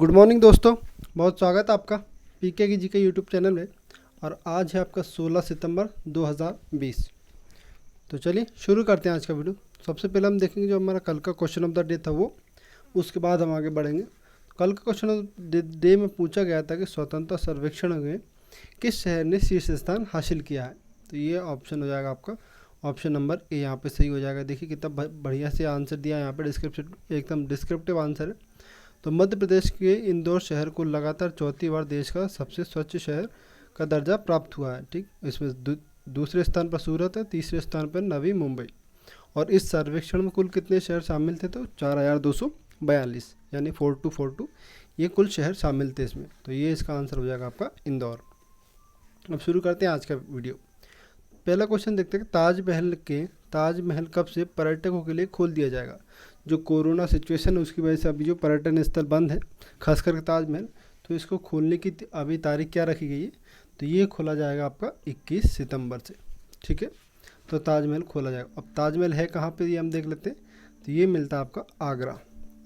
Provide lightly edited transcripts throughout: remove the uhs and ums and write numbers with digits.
Good morning दोस्तों, बहुत स्वागत है आपका पीके की जीके यूट्यूब चैनल में। और आज है आपका 16 सितंबर 2020। तो चलिए शुरू करते हैं आज का वीडियो। सबसे पहले हम देखेंगे जो हमारा कल का क्वेश्चन ऑफ द डे था वो, उसके बाद हम आगे बढ़ेंगे। कल का क्वेश्चन ऑफ डे में पूछा गया था कि स्वतंत्रता सर्वेक्षण में किस शहर ने शीर्ष स्थान हासिल किया है। तो ये ऑप्शन हो जाएगा आपका ऑप्शन नंबर ए, यहाँ पे सही हो जाएगा। देखिए कितना बढ़िया से आंसर दिया है यहाँ पे, डिस्क्रिप्शन एकदम डिस्क्रिप्टिव आंसर है। तो मध्य प्रदेश के इंदौर शहर को लगातार चौथी बार देश का सबसे स्वच्छ शहर का दर्जा प्राप्त हुआ है। ठीक, इसमें दूसरे स्थान पर सूरत है, तीसरे स्थान पर नवी मुंबई। और इस सर्वेक्षण में कुल कितने शहर शामिल थे? तो 4242, यानी 4242 ये कुल शहर शामिल थे इसमें। तो ये इसका आंसर हो जाएगा आपका इंदौर। अब शुरू करते हैं आज का वीडियो। पहला क्वेश्चन देखते हैं, ताजमहल कब से पर्यटकों के लिए खोल दिया जाएगा? जो कोरोना सिचुएशन है उसकी वजह से अभी जो पर्यटन स्थल बंद है, खास करके ताजमहल, तो इसको खोलने की अभी तारीख क्या रखी गई है? तो ये खोला जाएगा आपका 21 सितंबर से। ठीक है, तो ताजमहल खोला जाएगा। अब ताजमहल है कहाँ पे ये हम देख लेते हैं। तो ये मिलता है आपका आगरा,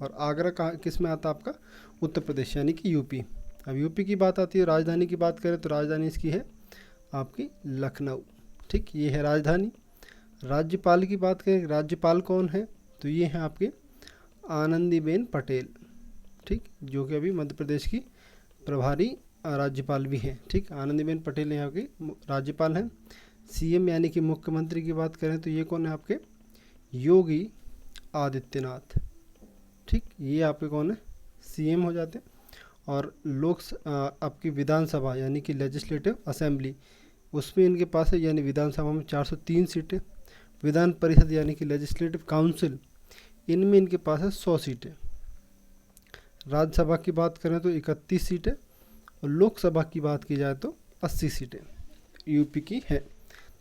और आगरा कहाँ किस में आता है? आपका उत्तर प्रदेश, यानी कि यूपी। अब यूपी की बात आती है, राजधानी की बात करें तो राजधानी इसकी है आपकी लखनऊ। ठीक, ये है राजधानी। राज्यपाल की बात करें, राज्यपाल कौन है? तो ये हैं आपके आनंदीबेन पटेल। ठीक, जो कि अभी मध्य प्रदेश की प्रभारी राज्यपाल भी हैं। ठीक, आनंदीबेन पटेल यहाँ की राज्यपाल हैं। सीएम यानी कि मुख्यमंत्री की बात करें तो ये कौन है? आपके योगी आदित्यनाथ। ठीक, ये आपके कौन है? सीएम हो जाते हैं। और आपकी विधानसभा यानी कि लेजिस्लेटिव असेंबली, उसमें इनके पास है, यानी विधानसभा में 403 सीटें। विधान परिषद यानी कि लेजिस्लेटिव काउंसिल, इनमें इनके पास है 100 सीटें। राज्यसभा की बात करें तो 31 सीटें, और लोकसभा की बात की जाए तो 80 सीटें यूपी की है।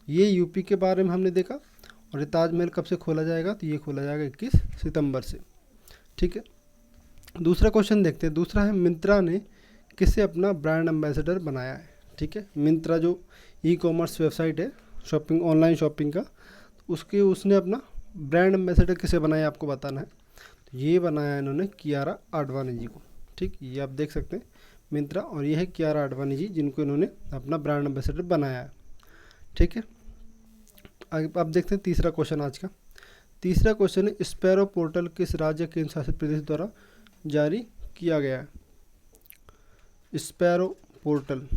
ये यूपी के बारे में हमने देखा। और ये ताजमहल कब से खोला जाएगा? तो ये खोला जाएगा 21 सितंबर से। ठीक है, दूसरा क्वेश्चन देखते हैं। दूसरा है, मिंत्रा ने किसे अपना ब्रांड एम्बेसडर बनाया है? ठीक है, मिंत्रा जो ई कॉमर्स वेबसाइट है शॉपिंग, ऑनलाइन शॉपिंग का, उसने अपना ब्रांड एम्बेसडर किसे बनाया आपको बताना है। तो ये बनाया है इन्होंने कियारा आडवाणी जी को। ठीक, ये आप देख सकते हैं मिंत्रा, और ये है कियारा आडवाणी जी जिनको इन्होंने अपना ब्रांड एम्बेसडर बनाया है। ठीक है, अब देखते हैं तीसरा क्वेश्चन आज का। तीसरा क्वेश्चन है, स्पैरो पोर्टल किस राज्य केंद्र शासित प्रदेश द्वारा जारी किया गया है? Sparrow portal.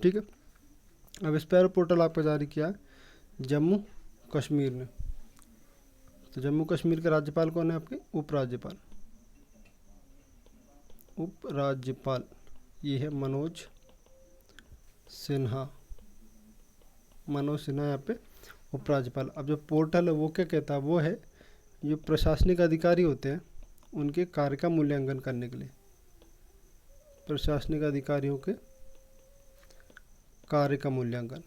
ठीक है, अब स्पैरो पोर्टल आपका जारी किया है जम्मू कश्मीर ने। तो जम्मू कश्मीर के राज्यपाल कौन है? आपके उपराज्यपाल ये है मनोज सिन्हा यहाँ पे उपराज्यपाल। अब जो पोर्टल है वो क्या कहता है? वो है जो प्रशासनिक अधिकारी होते हैं उनके कार्य का मूल्यांकन करने के लिए, प्रशासनिक अधिकारियों के कार्य का मूल्यांकन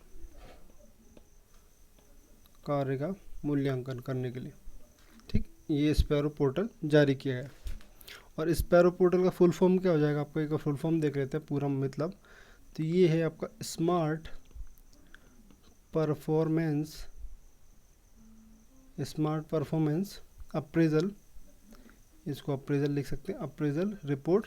करने के लिए। ठीक, ये स्पैरो पोर्टल जारी किया गया। और स्पैरो पोर्टल का फुल फॉर्म क्या हो जाएगा? आपको एक फुल फॉर्म देख लेते हैं पूरा मतलब। तो ये है आपका स्मार्ट परफॉर्मेंस अप्रेजल, इसको अप्रेजल लिख सकते हैं, appraisal report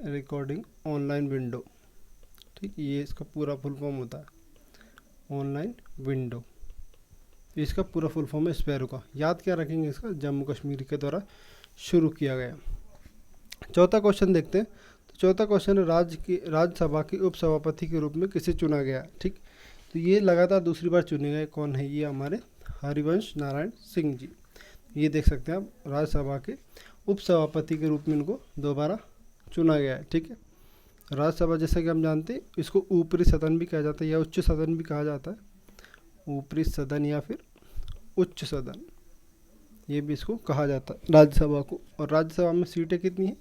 recording online window. ठीक, ये इसका पूरा फुल फॉर्म होता है ऑनलाइन विंडो। इसका पूरा फुल फॉर्म है स्पैरो का। याद क्या रखेंगे इसका? जम्मू कश्मीर के द्वारा शुरू किया गया। चौथा क्वेश्चन देखते हैं। तो चौथा क्वेश्चन है, राज्यसभा के उपसभापति के रूप में किसे चुना गया? ठीक, तो ये लगातार दूसरी बार चुने गए। कौन है? ये हमारे हरिवंश नारायण सिंह जी। ये देख सकते हैं आप, राज्यसभा के उपसभापति के रूप में इनको दोबारा चुना गया है। ठीक है, राज्यसभा जैसा कि हम जानते हैं इसको ऊपरी सदन भी कहा जाता है या उच्च सदन भी कहा जाता है। ऊपरी सदन या फिर उच्च सदन, ये भी इसको कहा जाता है राज्यसभा को। और राज्यसभा में सीटें कितनी हैं?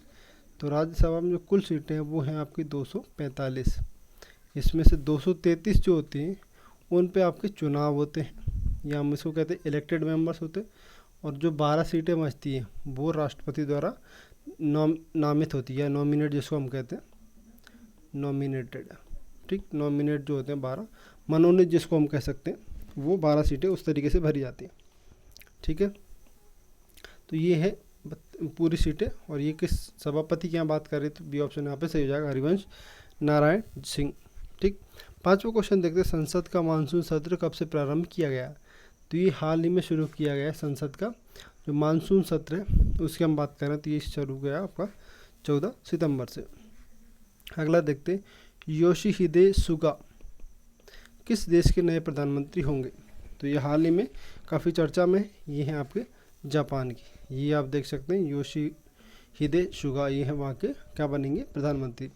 तो राज्यसभा में जो कुल सीटें हैं वो हैं आपकी 245। इसमें से 233 जो होती हैं उन पे आपके चुनाव होते हैं, या हम इसको कहते हैं इलेक्टेड मेंबर्स होते हैं। और जो 12 सीटें बचती हैं वो राष्ट्रपति द्वारा नामित होती है, या नॉमिनेट जिसको हम कहते हैं, नॉमिनेटेड। ठीक, नॉमिनेट जो होते हैं 12, मनोनीत जिसको हम कह सकते हैं, वो 12 सीटें उस तरीके से भरी जाती हैं। ठीक है। तो ये है पूरी सीटें, और ये किस सभापति की यहाँ बात कर रहे थे, बी ऑप्शन यहाँ पे सही हो जाएगा, हरिवंश नारायण सिंह। ठीक। 5वां क्वेश्चन देखते हैं, संसद का मानसून सत्र कब से प्रारंभ किया गया। तो ये हाल ही में शुरू किया गया है, संसद का जो मानसून सत्र है उसकी हम बात करें तो ये शुरू गया आपका 14 सितंबर से। अगला देखते हैं, योशिहिदे सुगा किस देश के नए प्रधानमंत्री होंगे। तो ये हाल ही में काफ़ी चर्चा में, ये है आपके जापान की, ये आप देख सकते हैं योशिहिदे सुगा, ये है वहाँ के क्या बनेंगे प्रधानमंत्री।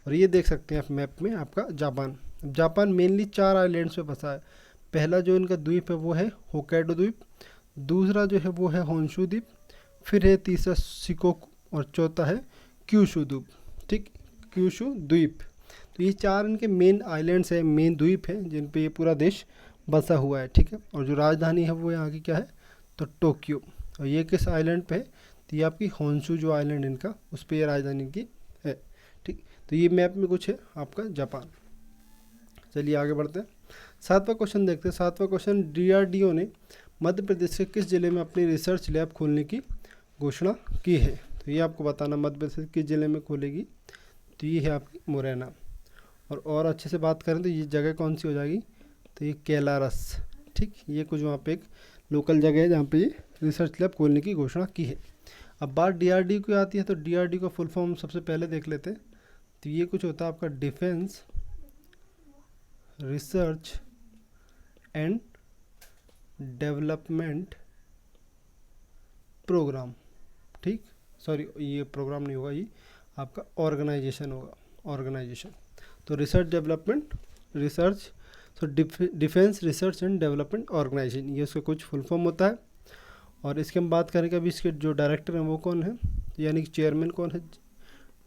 और ये देख सकते हैं आप मैप में आपका जापान। जापान मेनली 4 आइलैंड्स पे बसा है। पहला जो इनका द्वीप है वो है होक्काइडो द्वीप, दूसरा जो है वो है होन्शु द्वीप, फिर है तीसरा शिकोकू, और चौथा है क्यूशू द्वीप। ठीक, क्यूशू द्वीप। तो ये 4 इनके मेन आइलैंड्स है, मेन द्वीप है जिन पे ये पूरा देश बसा हुआ है। ठीक है। और जो राजधानी है वो यहाँ की क्या है, तो टोक्यो। और ये किस आइलैंड पे है, तो ये आपकी होन्शु जो आइलैंड इनका, उस पर ये राजधानी की है। ठीक। तो ये मैप में कुछ है आपका जापान। चलिए आगे बढ़ते हैं, 7वां क्वेश्चन देखते हैं। 7वां क्वेश्चन, DRDO ने मध्य प्रदेश के किस जिले में अपनी रिसर्च लैब खोलने की घोषणा की है। तो ये आपको बताना मध्य प्रदेश किस जिले में खोलेगी, तो ये है आपकी मुरैना। और अच्छे से बात करें तो ये जगह कौन सी हो जाएगी, तो ये कैलारस। ठीक, ये कुछ वहाँ पे एक लोकल जगह है जहाँ पे ये रिसर्च लैब खोलने की घोषणा की है। अब बात DRDO की आती है, तो DRDO का फुल फॉर्म सबसे पहले देख लेते हैं। तो ये कुछ होता है आपका defence research and development programme. ठीक, सॉरी ये प्रोग्राम नहीं होगा, ये आपका ऑर्गेनाइजेशन होगा, ऑर्गेनाइजेशन। तो रिसर्च डेवलपमेंट रिसर्च, तो defence research and development organisation, ये उसका कुछ फुल फॉर्म होता है। और इसके हम बात करें कि अभी इसके जो डायरेक्टर हैं वो कौन है, यानी कि चेयरमैन कौन है,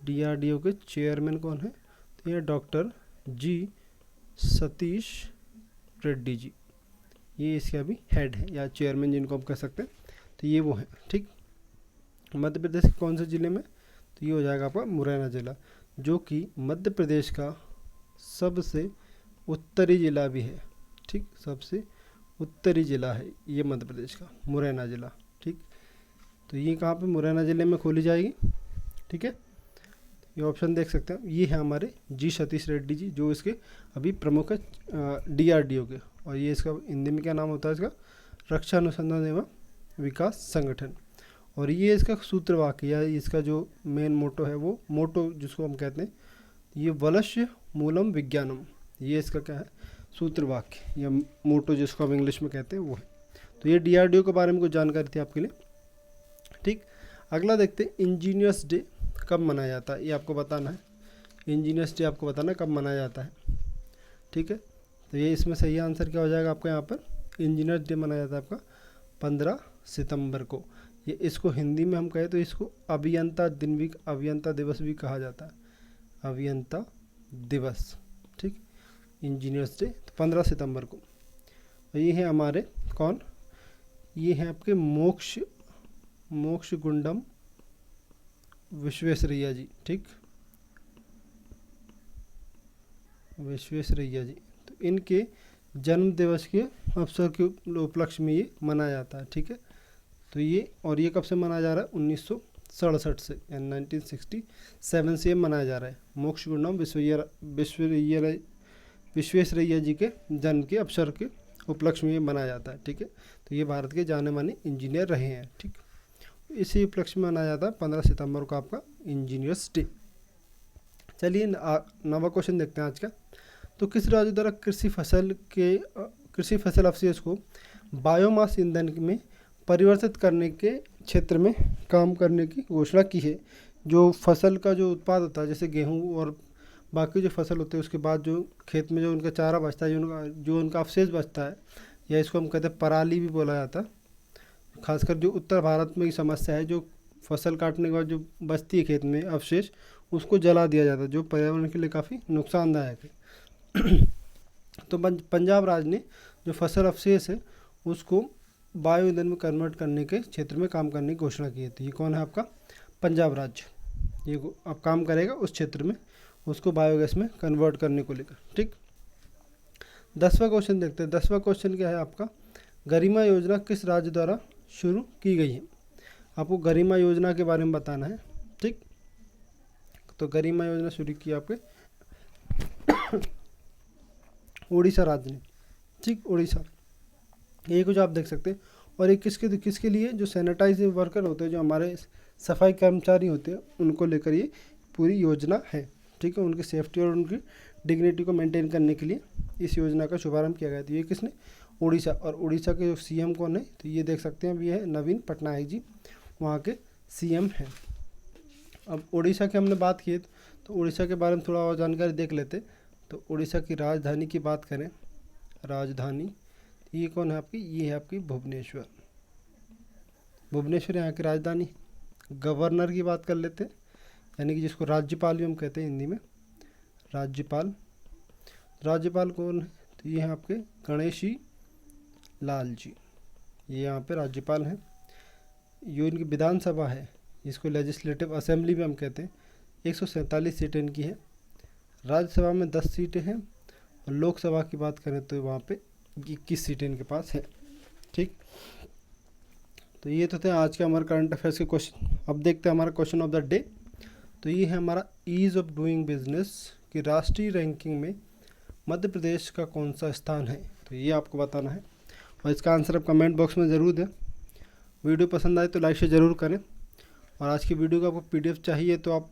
DRDO के चेयरमैन कौन है, तो ये डॉक्टर G सतीश रेड्डी जी, ये इसके अभी हेड है या चेयरमैन जिनको हम कह सकते हैं, तो ये वो है। ठीक, मध्य प्रदेश के कौन से ज़िले में, तो ये हो जाएगा आपका मुरैना ज़िला, जो कि मध्य प्रदेश का सबसे उत्तरी ज़िला भी है। ठीक, सबसे उत्तरी ज़िला है ये मध्य प्रदेश का मुरैना ज़िला। ठीक, तो ये कहाँ पे, मुरैना ज़िले में खोली जाएगी। ठीक है, ये ऑप्शन देख सकते हैं, ये है हमारे G सतीश रेड्डी जी, जो इसके अभी प्रमुख है DRDO के। और ये इसका हिंदी में क्या नाम होता है इसका, रक्षा अनुसंधान एवं विकास संगठन। और ये इसका सूत्रवाक्य या इसका जो मेन मोटो है, वो मोटो जिसको हम कहते हैं, ये वलस्य मूलम विज्ञानम, ये इसका क्या है सूत्रवाक्य या मोटो जिसको हम इंग्लिश में कहते हैं वो है। तो ये DRDO के बारे में कुछ जानकारी थी आपके लिए। ठीक, अगला देखते हैं, इंजीनियर्स डे कब मनाया जाता है, ये आपको बताना है। इंजीनियर्स डे आपको बताना है कब मनाया जाता है। ठीक है, तो ये इसमें सही आंसर क्या हो जाएगा आपका, यहाँ पर इंजीनियर्स डे मनाया जाता है आपका 15 सितंबर को। ये इसको हिंदी में हम कहें तो इसको अभियंता दिन भी, अभियंता दिवस भी कहा जाता है, अभियंता दिवस। ठीक, इंजीनियर्स डे तो 15 सितंबर को। ये है हमारे कौन, ये हैं आपके मोक्ष गुंडम विश्वेश्वरैया जी। ठीक, विश्वेश्वरैया जी, तो इनके जन्म दिवस के अवसर के उपलक्ष्य में ये मनाया जाता है। ठीक है, तो ये, और ये कब से मनाया जा रहा है, 1967 से, यानी 1967 से ये मनाया जा रहा है। मोक्ष गुंडम विश्वेश्वरैया जी के जन्म के अवसर के उपलक्ष्य में ये मनाया जाता है। ठीक है, तो ये भारत के जाने माने इंजीनियर रहे हैं। ठीक, इसी उपलक्ष्य में मनाया जाता है 15 सितंबर को आपका इंजीनियर्स डे। चलिए 9वां क्वेश्चन देखते हैं आज का। तो किस राज्य द्वारा कृषि फसल अवशेष को बायोमास ईंधन में परिवर्तित करने के क्षेत्र में काम करने की घोषणा की है। जो फसल का जो उत्पाद होता है, जैसे गेहूँ और बाकी जो फसल होते हैं, उसके बाद जो खेत में जो उनका चारा बचता है, जो उनका अवशेष बचता है, या इसको हम कहते हैं पराली भी बोला जाता है। खासकर जो उत्तर भारत में की समस्या है, जो फसल काटने के बाद जो बचती है खेत में अवशेष, उसको जला दिया जाता है, जो पर्यावरण के लिए काफ़ी नुकसानदायक है। तो पंजाब राज्य ने जो फसल अवशेष है उसको बायो ईंधन में कन्वर्ट करने के क्षेत्र में काम करने की घोषणा की थी। ये कौन है आपका, पंजाब राज्य। ये अब काम करेगा उस क्षेत्र में, उसको बायोगैस में कन्वर्ट करने को लेकर। ठीक, 10वां क्वेश्चन देखते हैं। 10वां क्वेश्चन क्या है आपका, गरिमा योजना किस राज्य द्वारा शुरू की गई है। आपको गरिमा योजना के बारे में बताना है, ठीक। तो गरिमा योजना शुरू की आपके उड़ीसा राज्य ने, ठीक, उड़ीसा। ये कुछ आप देख सकते हैं। और ये किसके लिए, जो सैनिटाइज वर्कर होते हैं, जो हमारे सफाई कर्मचारी होते हैं, उनको लेकर ये पूरी योजना है, ठीक है। उनकी सेफ्टी और उनकी डिग्निटी को मेंटेन करने के लिए इस योजना का शुभारंभ किया गया था। ये किसने, उड़ीसा। और उड़ीसा के जो सीएम कौन है, तो ये देख सकते हैं, अब ये है नवीन पटनायक जी, वहाँ के सीएम हैं। अब उड़ीसा की हमने बात की तो उड़ीसा के बारे में थोड़ा और जानकारी देख लेते। तो उड़ीसा की राजधानी की बात करें, राजधानी, ये कौन है आपकी, ये है आपकी भुवनेश्वर। भुवनेश्वर यहाँ की राजधानी। गवर्नर की बात कर लेते हैं, यानी कि जिसको राज्यपाल भी हम कहते हैं हिंदी में, राज्यपाल। राज्यपाल कौन है, तो ये हैं आपके गणेशी लाल जी, ये यहाँ पे राज्यपाल हैं। ये इनकी विधानसभा है, जिसको लेजिस्लेटिव असेंबली भी हम कहते हैं। 147 सीटें इनकी है। राज्यसभा में 10 सीटें हैं, और लोकसभा की बात करें तो वहाँ पे 21 सीटें इनके पास है, ठीक। तो ये तो थे आज के हमारे करंट अफेयर्स के क्वेश्चन। अब देखते हैं हमारा क्वेश्चन ऑफ द डे। तो ये है हमारा ईज़ ऑफ डूइंग बिजनेस की राष्ट्रीय रैंकिंग में मध्य प्रदेश का कौन सा स्थान है, तो ये आपको बताना है। और इसका आंसर आप कमेंट बॉक्स में ज़रूर दें। वीडियो पसंद आए तो लाइक शेयर ज़रूर करें। और आज की वीडियो का आपको PDF चाहिए तो आप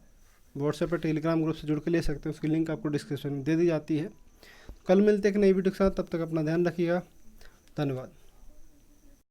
व्हाट्सएप पर टेलीग्राम ग्रुप से जुड़ के ले सकते हैं, उसकी लिंक आपको डिस्क्रिप्शन में दे दी जाती है। कल मिलते हैं एक नई वीडियो के साथ, तब तक अपना ध्यान रखिएगा। धन्यवाद।